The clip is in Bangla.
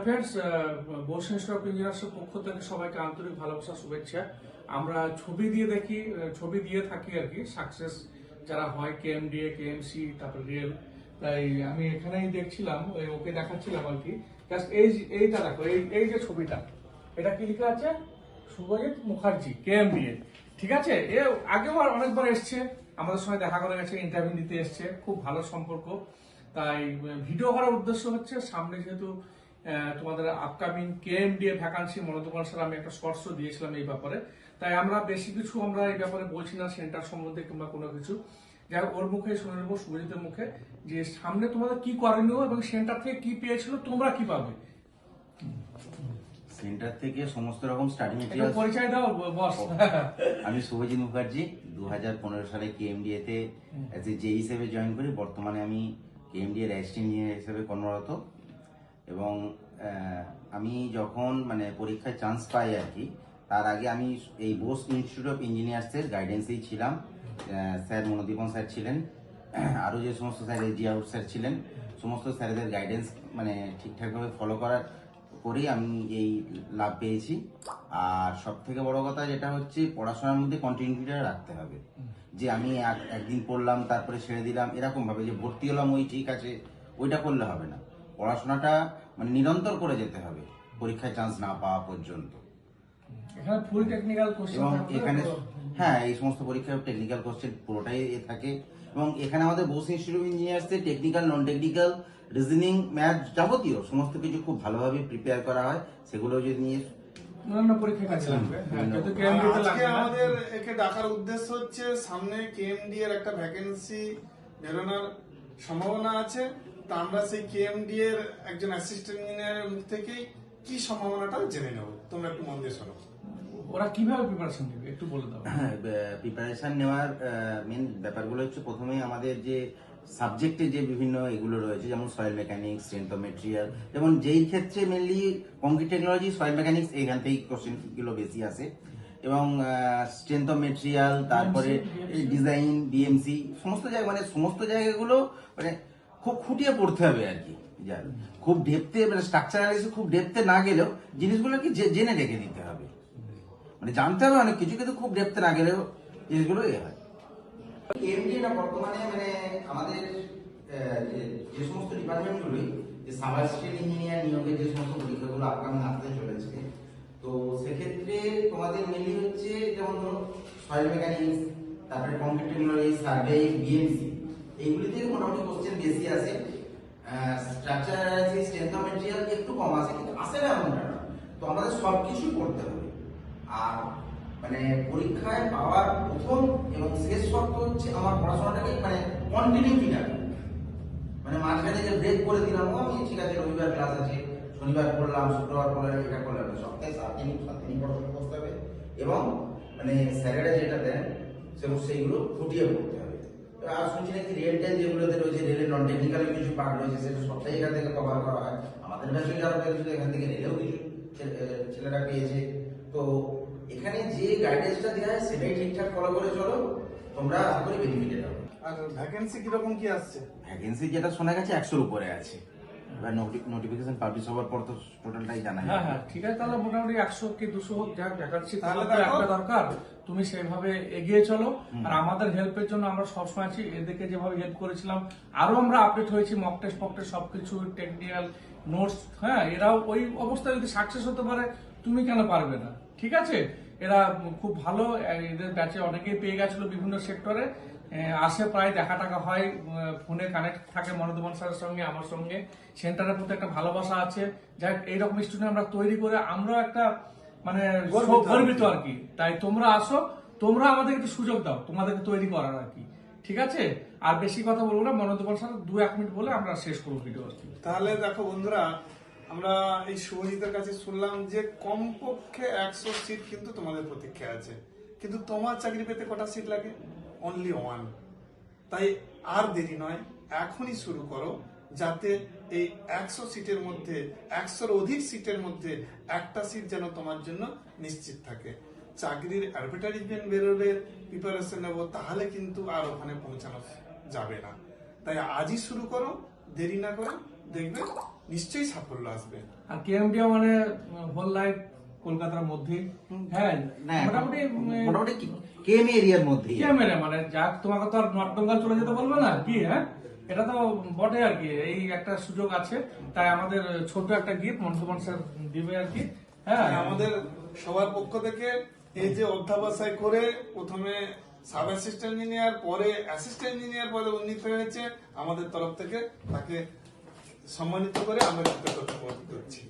ফ্রেন্ডস, বসুন স্টক ইঞ্জিনিয়ার্সের পক্ষ থেকে সবাইকে আন্তরিক ভালোবাসা শুভেচ্ছা। আমরা ছবি দিয়ে দেখি, ছবি দিয়ে থাকি আর কি, সাকসেস যারা হয় কেএমডিএ, কেএমসি, তারপর রিয়েল। তাই আমি এখানেই দেখছিলাম, ওকে দেখাচ্ছিলাম আর কি। জাস্ট এইটা দেখো, এই যে ছবিটা, এটা কি লেখা আছে? শুভজিৎ মুখার্জি, কেএমডিএ। ঠিক আছে, এ আগেও অনেকবার এসছে, আমাদের সঙ্গে দেখা করে গেছে, ইন্টারভিউ দিতে এসছে, খুব ভালো সম্পর্ক। তাই ভিডিও করার উদ্দেশ্য হচ্ছে, সামনে যেহেতু তোমাদের আপকামিং কেএমডিএ ভ্যাকান্সি মনোদমান স্যার আমি একটা শর্টস দিয়েছিলাম এই ব্যাপারে। তাই আমরা বেশি কিছু আমরা এই ব্যাপারে বলছি না, সেন্টার সম্বন্ধে কিংবা কোনো কিছু। যাই হোক, ওর মুখে শুনে নেবো, শুভজিতের মুখে, যে সামনে তোমাদের কি করণীয় এবং সেন্টার থেকে কি পেয়েছিল, তোমরা কি পাবে। সেন্টার থেকে সমস্ত রকম স্টাডি মেটেরিয়াল। পরিচয় দাও বস। আমি শুভজিৎ মুখার্জি, 2015 সালে কেএমডিএ তে অ্যাজ এ জে হিসেবে জয়েন করি। বর্তমানে আমি কেএমডিএ এর অ্যাসিস্ট্যান্ট ইঞ্জিনিয়ার হিসেবে কর্মরত। এবং আমি যখন পরীক্ষায় চান্স পাই আর কি, তার আগে আমি এই বোস ইনস্টিটিউট অফ ইঞ্জিনিয়ার্সের গাইডেন্সেই ছিলাম। স্যার মনোদীপন স্যার ছিলেন, আরও যে সমস্ত স্যার, এজি আউট স্যার ছিলেন, সমস্ত স্যারদের গাইডেন্স ঠিকঠাকভাবে ফলো করেই আমি এই লাভ পেয়েছি। আর সব থেকে বড় কথা যেটা হচ্ছে, পড়াশোনার মধ্যে কন্টিনিউটিটা রাখতে হবে। যে আমি একদিন পড়লাম তারপরে ছেড়ে দিলাম, এরকম ভাবে যে ভর্তি হলাম ওই ঠিক আছে, ওইটা করলে হবে না। পড়াশোনাটা নিরন্তর করে যেতে হবে পরীক্ষায় চান্স না পাওয়া পর্যন্ত। এখানে ফুল টেকনিক্যাল কোশ্চেন, এবং এখানে হ্যাঁ, এই সমস্ত পরীক্ষায় টেকনিক্যাল কোশ্চেন পুরোটাই থাকে। এবং এখানে আমাদের বোস ইনস্টিটিউট অফ ইঞ্জিনিয়ার্সে technical, non technical, reasoning, math যাবতীয় সমস্ত কিছু খুব ভালোভাবে প্রিপেয়ার করা হয়। সেগুলো যদি নিয়ে আমাদের একে ডাকার উদ্দেশ্য হচ্ছে, সামনে কেএমডি এর একটা ভ্যাকেন্সি বেরোনোর সম্ভাবনা আছে। তা আমরা সেই কেএমডি এর একজন অ্যাসিস্ট্যান্ট ইঞ্জিনিয়ারের মুখ থেকেই কি সম্ভাবনাটা জেনে নেব। তোমরা একটু মন দিয়ে শোনো। ওরা কিভাবে প্রিপারেশন নেবে একটু বলে দাও। হ্যাঁ, প্রিপারেশন নেওয়ার মেন ব্যাপারগুলো হচ্ছে, প্রথমেই আমাদের যে সাবজেক্টে যে বিভিন্ন এগুলো রয়েছে, যেমন soil mechanics, strength of material, যেমন যেই ক্ষেত্রে mainly concrete technology, soil mechanics, এইখান থেকেই কোশ্চেনগুলো বেশি আসে। এবং স্ট্রেংথ অফ মেটেরিয়াল, তারপরে ডিজাইন, বিএমসি, সমস্ত জায়গা সমস্ত জায়গাগুলো খুব খুঁটিয়ে পড়তে হবে আর কি। খুব ডেপথে স্ট্রাকচার অ্যানালিসিস খুব ডেপথে না গেলেও জিনিসগুলো কি জেনে রেখে দিতে হবে। জানতে হবে অনেক কিছু, কিন্তু খুব ডেপথে না গেলেও জিনিসগুলো হয়। কেএমডিএটা বর্তমানে আমাদের যে সমস্ত ডিপার্টমেন্টগুলি, যে সাবঅ্যাসিস্ট্যান্ট ইঞ্জিনিয়ার নিয়োগের যে সমস্ত পরীক্ষাগুলো আপকামিং আসতে চলেছে, তো সেক্ষেত্রে তোমাদের মেনলি হচ্ছে, যেমন ধরো সয়েল মেকানিক্স, তারপরে কংক্রিট টেকনোলজি, সার্ভে, বিএমসি, এইগুলি থেকে মোটামুটি কোশ্চেন বেশি আসে। Structure analysis, strength of material একটু কম আসে, কিন্তু আসে না এমনটা না। তো আমাদের সবকিছু করতে হবে। আর পরীক্ষায় পাওয়ার প্রথম এবং শেষ শর্ত হচ্ছে, আমার পড়াশোনাটাকে কন্টিনিউটি রাখা। মাঝখানে যে ব্রেক করে দিলাম, আমি ঠিক আছে রবিবার ক্লাস আছে, শনিবার পড়লাম, শুক্রবার পড়লাম, এটা করলাম, সপ্তাহে 7 দিন পড়াশোনা করতে হবে। এবং স্যারেরা যেটা দেন সেইগুলো ফুটিয়ে পড়তে হবে। আর শুনছি নাকি রিয়েল টাইম যেগুলোতে রয়েছে, রেলের নন টেকনিক্যাল কিছু পার্ট রয়েছে, সেটা সবটাই এখান থেকে কভার করা হয়। আমাদের ব্যাচে যারা পেয়েছিল, এখান থেকে রেলেও কিছু ছেলেরা পেয়েছে। তো এখানে যে গাইডেন্সটা দেওয়া হয় সেটাই ঠিকঠাক ফলো করে চলো, তোমরা আশা করি বেনিফিটেড হবে। আর ভ্যাকেন্সি কিরকম কি আসছে? ভ্যাকেন্সি যেটা শোনা গেছে 100-র উপরে আছে। এবার নোটিফিকেশন পাবলিশ হওয়ার পর তো টোটালটাই জানা যাবে। হ্যাঁ, ঠিক আছে, তাহলে মোটামুটি 100 কি 200 হোক, যাক ভ্যাকান্সি তাহলে একটা দরকার, তুমি সেইভাবে এগিয়ে চলো। আর আমাদের হেল্পের জন্য আমরা সবসময় আছি। এদেরকে যেভাবে হেল্প করেছিলাম, আরো আমরা আপডেট হয়েছি, মক টেস্ট সবকিছু, টেকনিক্যাল নোটস। হ্যাঁ, এরাও ওই অবস্থায় যদি সাকসেস হতে পারে, তুমি কেন পারবে না? ঠিক আছে, এরা খুব ভালো, এদের ব্যাচে অনেকেই পেয়ে গেছিল বিভিন্ন সেক্টরে, আসে প্রায়, দেখা টাকা হয়, ফোনে কানেক্ট থাকে মনোদমান স্যারের সঙ্গে, আমার সঙ্গে। সেন্টারের প্রতি একটা ভালোবাসা আছে। যাই এইরকম স্টুডেন্ট আমরা তৈরি করে আমরাও একটা গর্বিত আর কি। তাই তোমরা আসো, তোমরা আমাদের একটু সুযোগ দাও তোমাদেরকে তৈরি করার আর কি। ঠিক আছে, আর বেশি কথা বলবো না, মনোদমান স্যার 2-1 মিনিট বলে আমরা শেষ করবো ভিডিও আর কি। তাহলে দেখো বন্ধুরা, আমরা এই শুভজিতের কাছে শুনলাম যে কমপক্ষে 100 সিট কিন্তু তোমাদের প্রতীক্ষায় আছে, কিন্তু তোমার চাকরি পেতে কটা সিট লাগে? অনলি 1। তাই আর দেরি নয়, এখনই শুরু করো, যাতে এই 100 সিটের মধ্যে, 100-র অধিক সিটের মধ্যে একটা সিট যেন তোমার জন্য নিশ্চিত থাকে। চাকরির অ্যাডভার্টাইজমেন্ট বেরোবে, প্রিপারেশন নেবো, তাহলে কিন্তু আর ওখানে পৌঁছানো যাবে না। তাই আজই শুরু করো, দেরি না করে, দেখবে নিশ্চয়ই সাফল্য আসবে। আর কেএমডিও মানে হোল লাইফ কলকাতার মধ্যেই। হ্যাঁ, না মোটামুটি মোটামুটি কেএমই এরিয়ার মধ্যেই। ক্যামেরা মানে যাক, তোমাকে তো আর নর্থ বেঙ্গল চলে যেতে বলবে না কি? হ্যাঁ, এটা তো বটে আর কি। এই একটা সুযোগ আছে, তাই আমাদের ছোট একটা গিফট মনসুমান স্যার দিবে আর কি। হ্যাঁ, আমাদের সবার পক্ষ থেকে এই যে অধ্যাবসায় করে প্রথমে সাব অ্যাসিস্ট্যান্ট ইঞ্জিনিয়ার, পরে অ্যাসিস্ট্যান্ট ইঞ্জিনিয়ার পদে উন্নীত হয়েছে, আমাদের তরফ থেকে তাকে সম্মানিত করে আমরা কৃতজ্ঞতা প্রকাশ করছি।